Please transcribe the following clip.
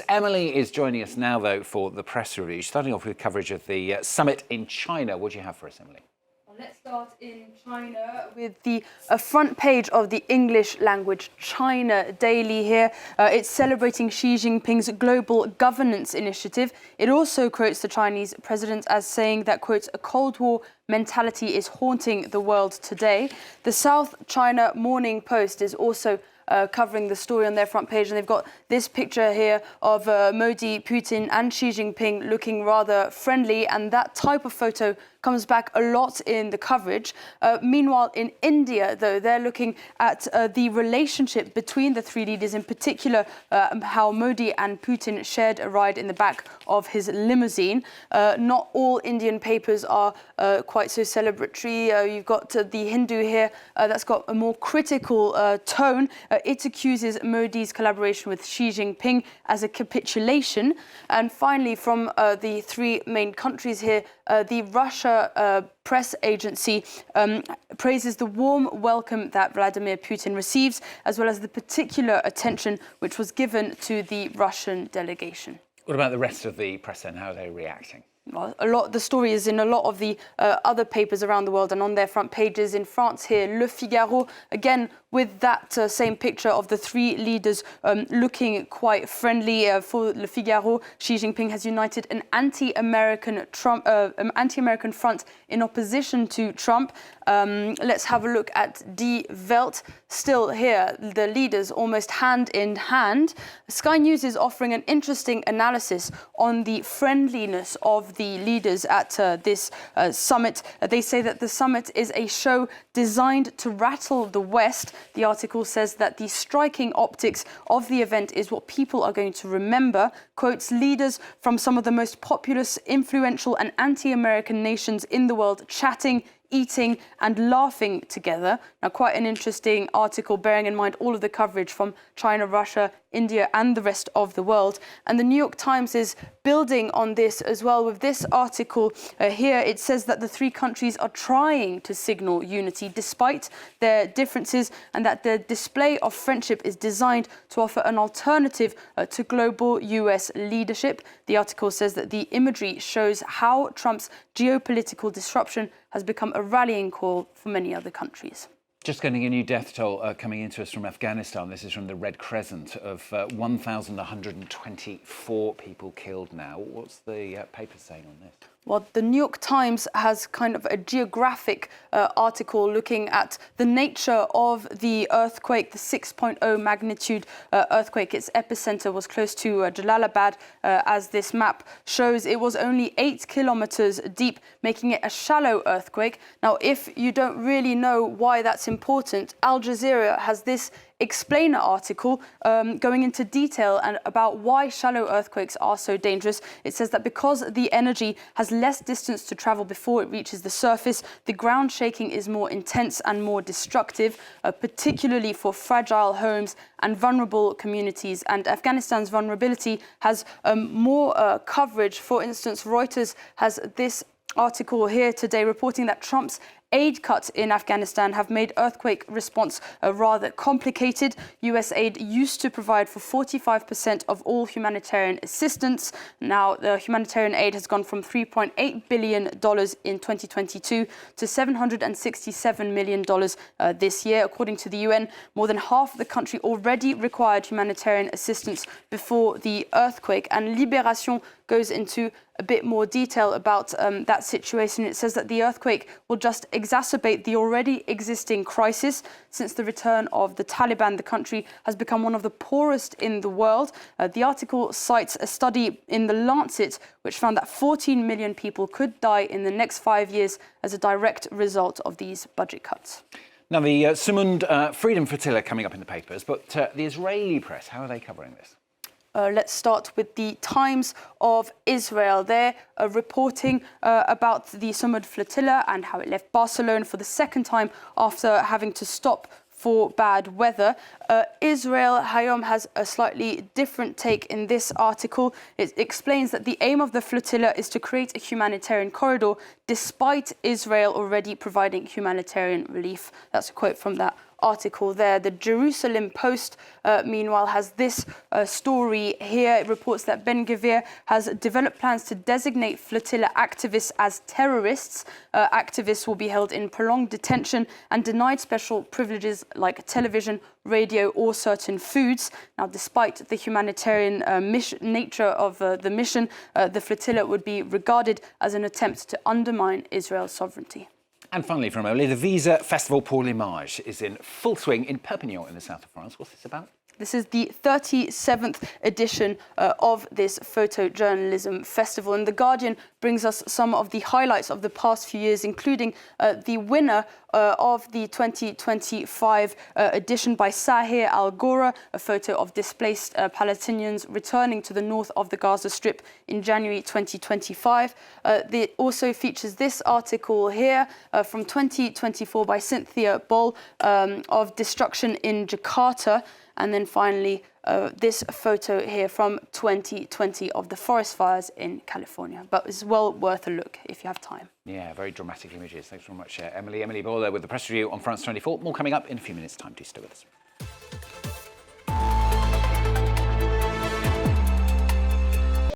Emily is joining us now, though, for the press review. Starting off with coverage of the summit in China. What do you have for us, Emily? Let's start in China with the front page of the English language China Daily here. It's celebrating Xi Jinping's global governance initiative. It also quotes the Chinese president as saying that, quote, a Cold War mentality is haunting the world today. The South China Morning Post is also covering the story on their front page, and they've got this picture here of Modi, Putin and Xi Jinping looking rather friendly, and that type of photo comes back a lot in the coverage. Meanwhile, in India, though, they're looking at the relationship between the three leaders, in particular how Modi and Putin shared a ride in the back of his limousine. Not all Indian papers are quite so celebratory. You've got the Hindu here that's got a more critical tone. It accuses Modi's collaboration with Xi Jinping as a capitulation. And finally, from the three main countries here, the Russia press agency praises the warm welcome that Vladimir Putin receives, as well as the particular attention which was given to the Russian delegation. What about the rest of the press then? How are they reacting? The story is in a lot of the other papers around the world and on their front pages. In France here, Le Figaro, again with that same picture of the three leaders looking quite friendly. For Le Figaro, Xi Jinping has united an anti-American front in opposition to Trump. Let's have a look at Die Welt. Still here, the leaders almost hand in hand. Sky News is offering an interesting analysis on the friendliness of the leaders at this summit. They say that the summit is a show designed to rattle the West. The article says that the striking optics of the event is what people are going to remember. Quotes leaders from some of the most populous, influential and anti-American nations in the world chatting, eating and laughing together. Now, quite an interesting article, bearing in mind all of the coverage from China, Russia, India and the rest of the world. And the New York Times is building on this as well with this article here. It says that the three countries are trying to signal unity despite their differences, and that the display of friendship is designed to offer an alternative to global US leadership. The article says that the imagery shows how Trump's geopolitical disruption has become a rallying call for many other countries. Just getting a new death toll coming into us from Afghanistan. This is from the Red Crescent of 1,124 people killed now. What's the paper saying on this? Well, the New York Times has kind of a geographic article looking at the nature of the earthquake, the 6.0 magnitude earthquake. Its epicenter was close to Jalalabad. As this map shows, it was only 8 kilometers deep, making it a shallow earthquake. Now, if you don't really know why that's important, Al Jazeera has this explainer article going into detail and about why shallow earthquakes are so dangerous. It says that because the energy has less distance to travel before it reaches the surface, the ground shaking is more intense and more destructive, particularly for fragile homes and vulnerable communities. And Afghanistan's vulnerability has more coverage. For instance, Reuters has this article here today reporting that Trump's aid cuts in Afghanistan have made earthquake response rather complicated. US aid used to provide for 45% of all humanitarian assistance. Now, the humanitarian aid has gone from $3.8 billion in 2022 to $767 million this year. According to the UN, more than half of the country already required humanitarian assistance before the earthquake. And Libération goes into a bit more detail about that situation. It says that the earthquake will just exacerbate the already existing crisis. Since the return of the Taliban, the country has become one of the poorest in the world. The article cites a study in The Lancet, which found that 14 million people could die in the next 5 years as a direct result of these budget cuts. Now, the Sumund Freedom Flotilla coming up in the papers, but the Israeli press, how are they covering this? Let's start with the Times of Israel. They're reporting about the Sumud flotilla and how it left Barcelona for the second time after having to stop for bad weather. Israel Hayom has a slightly different take in this article. It explains that the aim of the flotilla is to create a humanitarian corridor despite Israel already providing humanitarian relief. That's a quote from that article there. The Jerusalem Post, meanwhile, has this story here. It reports that Ben-Gvir has developed plans to designate flotilla activists as terrorists. Activists will be held in prolonged detention and denied special privileges like television, radio or certain foods. Now, despite the humanitarian nature of the mission, the flotilla would be regarded as an attempt to undermine Israel's sovereignty. And finally, from Emily, the Visa Festival pour l'Image is in full swing in Perpignan in the south of France. What's this about? This is the 37th edition of this photojournalism festival. And The Guardian brings us some of the highlights of the past few years, including the winner of the 2025 edition by Sahir Al-Ghora, a photo of displaced Palestinians returning to the north of the Gaza Strip in January 2025. It also features this article here from 2024 by Cynthia Boll of destruction in Jakarta. And then finally, this photo here from 2020 of the forest fires in California. But it's well worth a look if you have time. Yeah, very dramatic images. Thanks very much, Emily. Emily Boll with the press review on France 24. More coming up in a few minutes' time. Do stay with us.